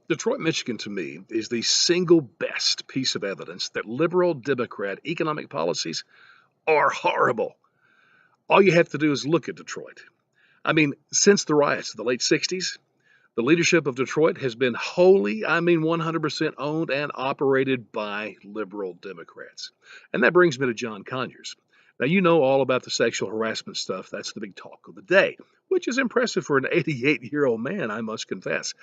Detroit, Michigan, to me, is the single best piece of evidence that liberal Democrat economic policies are horrible. All you have to do is look at Detroit. I mean, since the riots of the late 60s, the leadership of Detroit has been wholly, I mean 100% owned and operated by liberal Democrats. And that brings me to John Conyers. Now, you know all about the sexual harassment stuff. That's the big talk of the day, which is impressive for an 88-year-old man, I must confess.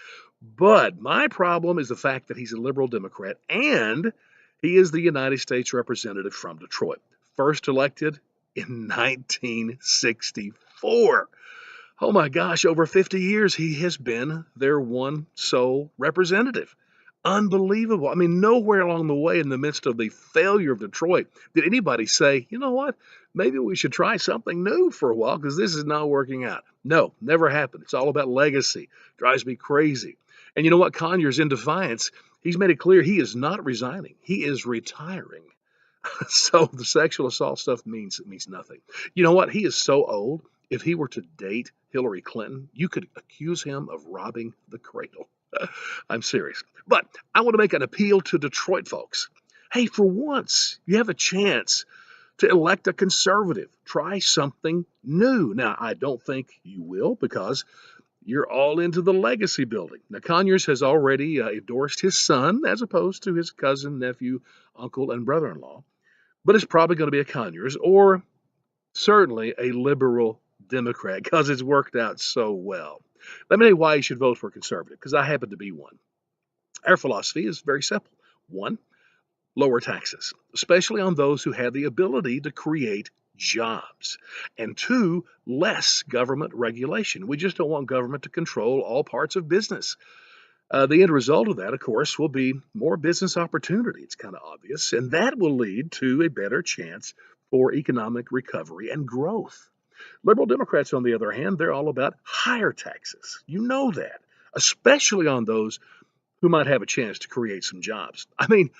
But my problem is the fact that he's a liberal Democrat and he is the United States representative from Detroit, first elected in 1964. Oh my gosh, over 50 years he has been their one sole representative. Unbelievable. I mean, nowhere along the way in the midst of the failure of Detroit did anybody say, you know what, maybe we should try something new for a while because this is not working out. No, never happened. It's all about legacy. Drives me crazy. And you know what, Conyers, in defiance, he's made it clear he is not resigning. He is retiring. So the sexual assault stuff means nothing. You know what? He is so old. If he were to date Hillary Clinton, you could accuse him of robbing the cradle. I'm serious. But I want to make an appeal to Detroit folks. Hey, for once, you have a chance to elect a conservative. Try something new. Now, I don't think you will because you're all into the legacy building. Now, Conyers has already endorsed his son as opposed to his cousin, nephew, uncle, and brother in law. But it's probably going to be a Conyers or certainly a liberal Democrat because it's worked out so well. Let me tell you why you should vote for a conservative because I happen to be one. Our philosophy is very simple. One, lower taxes, especially on those who have the ability to create jobs. And two, less government regulation. We just don't want government to control all parts of business. The end result of that, of course, will be more business opportunity. It's kind of obvious. And that will lead to a better chance for economic recovery and growth. Liberal Democrats, on the other hand, they're all about higher taxes. You know that, especially on those who might have a chance to create some jobs. I mean,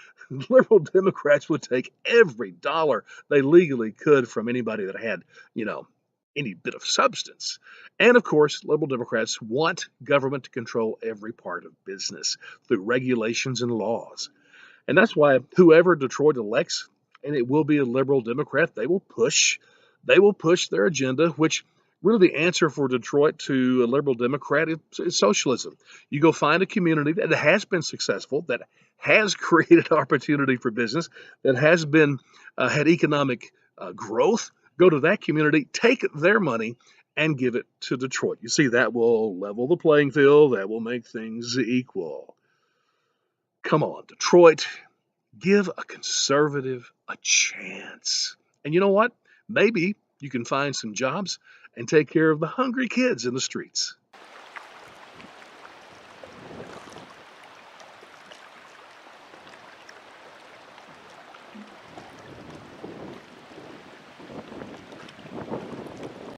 liberal Democrats would take every dollar they legally could from anybody that had, you know, any bit of substance. And of course, liberal Democrats want government to control every part of business through regulations and laws. And that's why whoever Detroit elects, and it will be a liberal Democrat, they will push their agenda, which really the answer for Detroit to a liberal Democrat is socialism. You go find a community that has been successful, that has created opportunity for business, that has been had economic growth. Go to that community, take their money, and give it to Detroit. You see, that will level the playing field. That will make things equal. Come on, Detroit, give a conservative a chance. And you know what? Maybe you can find some jobs and take care of the hungry kids in the streets.